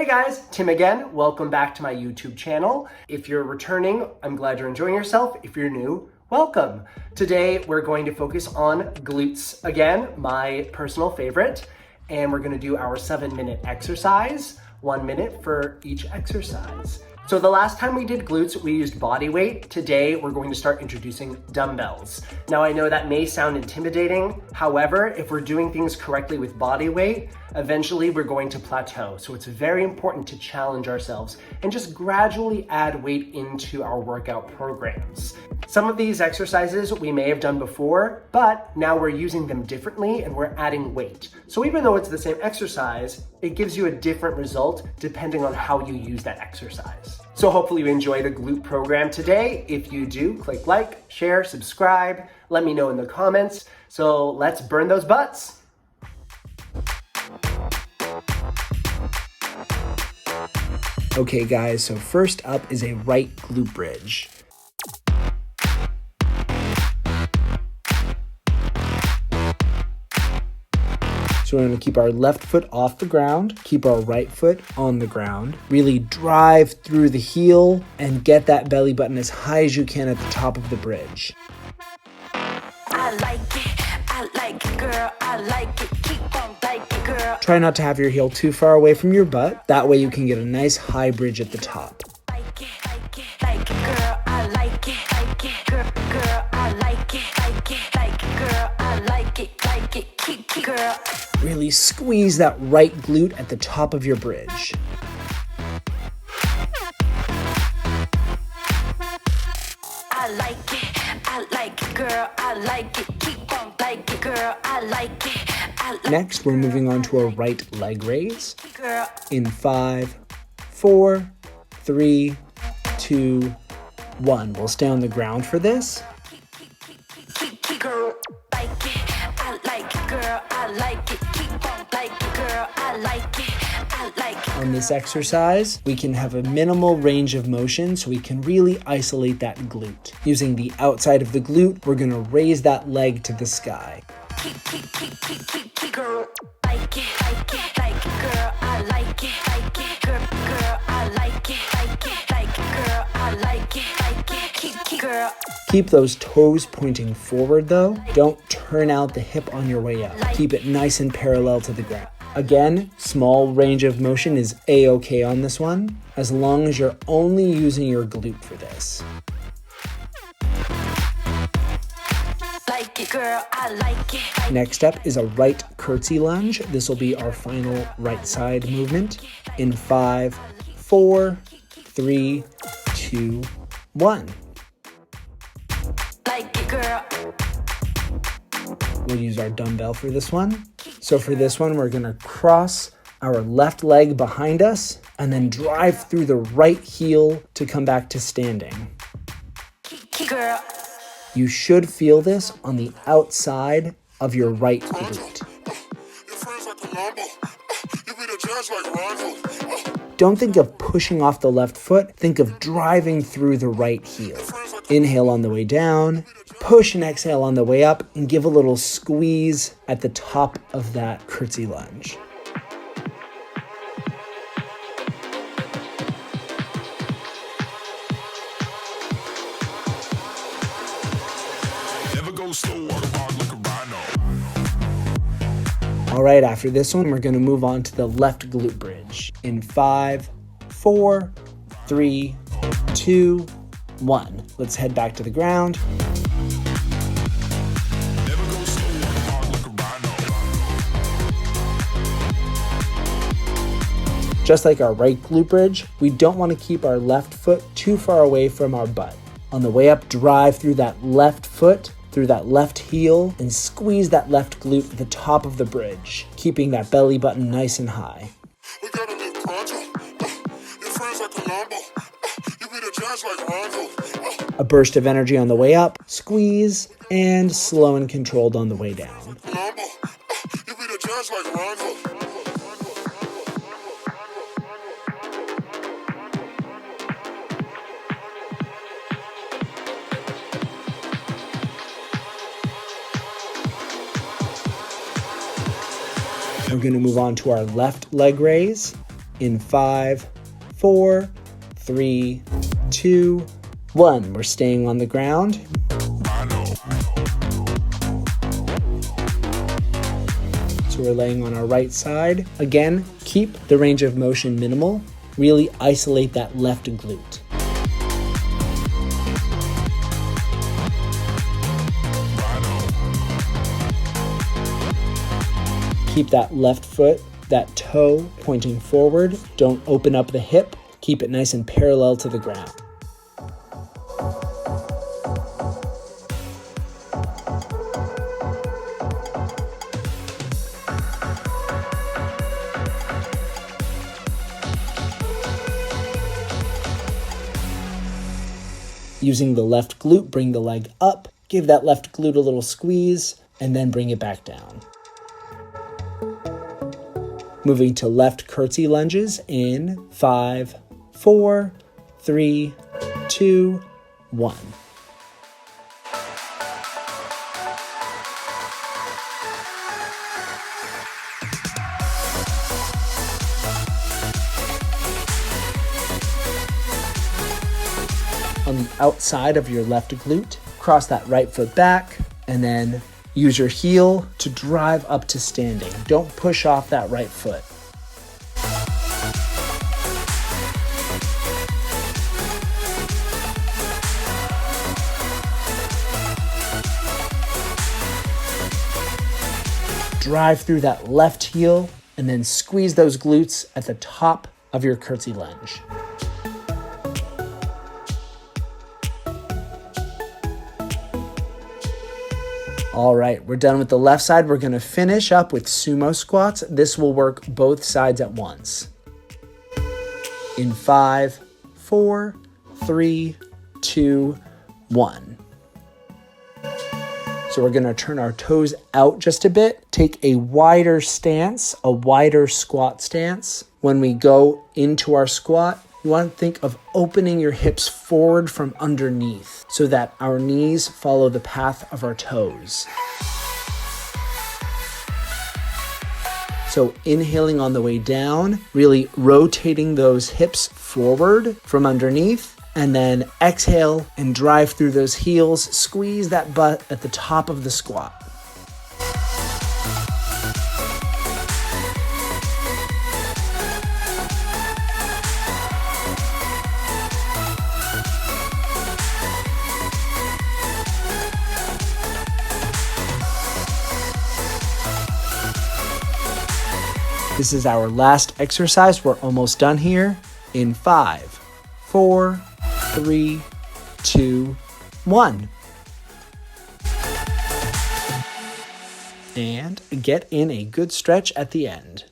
Hey guys, Tim again. Welcome back to my YouTube channel. If you're returning, I'm glad you're enjoying yourself. If you're new, welcome. Today we're going to focus on glutes again, my personal favorite, and we're gonna do our 7-minute exercise, 1 minute for each exercise. So the last time we did glutes, we used body weight. Today, we're going to start introducing dumbbells. Now I know that may sound intimidating. However, if we're doing things correctly with body weight, eventually we're going to plateau. So it's very important to challenge ourselves and just gradually add weight into our workout programs. Some of these exercises we may have done before, but now we're using them differently and we're adding weight. So even though it's the same exercise, it gives you a different result depending on how you use that exercise. So hopefully you enjoy the glute program today. If you do, click like, share, subscribe, let me know in the comments. So let's burn those butts. Okay guys, so first up is a right glute bridge. So we're going to keep our left foot off the ground, keep our right foot on the ground, really drive through the heel and get that belly button as high as you can at the top of the bridge. I like it, girl, I like it, keep on like it, girl. Try not to have your heel too far away from your butt, that way you can get a nice high bridge at the top. Like it, girl, I like it, girl, I like it, girl, I like it, keep, girl. Really squeeze that right glute at the top of your bridge. I like it, girl, I like it, keep on like it, girl, I like it. Next, we're moving on to a right leg raise. In 5, 4, 3, 2, 1. We'll stay on the ground for this. On this exercise, we can have a minimal range of motion so we can really isolate that glute. Using the outside of the glute, we're gonna raise that leg to the sky. Keep those toes pointing forward though. Don't turn out the hip on your way up. Keep it nice and parallel to the ground. Again, small range of motion is a-okay on this one, as long as you're only using your glute for this. Like it, girl, I like it. Next up is a right curtsy lunge. This will be our final right side movement. In 5, 4, 3, 2, 1. Like it, girl. We'll use our dumbbell for this one. So for this one, we're gonna cross our left leg behind us and then drive through the right heel to come back to standing. Girl. You should feel this on the outside of your right glute. Don't think of pushing off the left foot, think of driving through the right heel. Inhale on the way down, push and exhale on the way up, and give a little squeeze at the top of that curtsy lunge. All right, after this one, we're gonna move on to the left glute bridge. In 5, 4, 3, 2, 1. Let's head back to the ground. Just like our right glute bridge, we don't want to keep our left foot too far away from our butt. On the way up, drive through that left foot, through that left heel, and squeeze that left glute at the top of the bridge, keeping that belly button nice and high. A burst of energy on the way up, squeeze, and slow and controlled on the way down. We're going to move on to our left leg raise. in 5, 4, 3, 2, 1. We're staying on the ground. So we're laying on our right side. Again, keep the range of motion minimal. Really isolate that left glute. Keep that left foot, that toe pointing forward. Don't open up the hip. Keep it nice and parallel to the ground. Using the left glute, bring the leg up, give that left glute a little squeeze, and then bring it back down. Moving to left curtsy lunges in 5, 4, 3, 2, 1. On the outside of your left glute, cross that right foot back, and then use your heel to drive up to standing. Don't push off that right foot. Drive through that left heel, and then squeeze those glutes at the top of your curtsy lunge. All right, we're done with the left side. We're gonna finish up with sumo squats. This will work both sides at once. In 5, 4, 3, 2, 1. So we're gonna turn our toes out just a bit, take a wider stance, a wider squat stance. When we go into our squat, you want to think of opening your hips forward from underneath so that our knees follow the path of our toes. So inhaling on the way down, really rotating those hips forward from underneath, and then exhale and drive through those heels, squeeze that butt at the top of the squat. This is our last exercise. We're almost done here. In 5, 4, 3, 2, 1. And get in a good stretch at the end.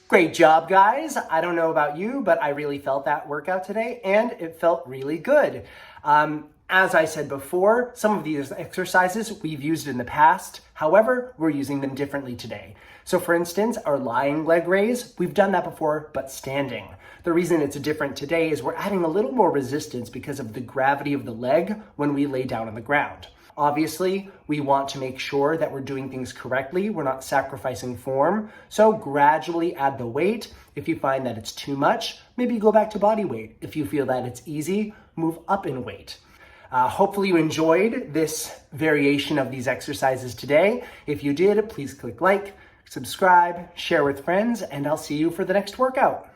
Great job, guys. I don't know about you, but I really felt that workout today, and it felt really good. As I said before, some of these exercises we've used in the past. However, we're using them differently today. So for instance, our lying leg raise, we've done that before, but standing. The reason it's different today is we're adding a little more resistance because of the gravity of the leg when we lay down on the ground. Obviously, we want to make sure that we're doing things correctly. We're not sacrificing form. So gradually add the weight. If you find that it's too much, maybe go back to body weight. If you feel that it's easy, move up in weight. Hopefully you enjoyed this variation of these exercises today. If you did, please click like, subscribe, share with friends, and I'll see you for the next workout.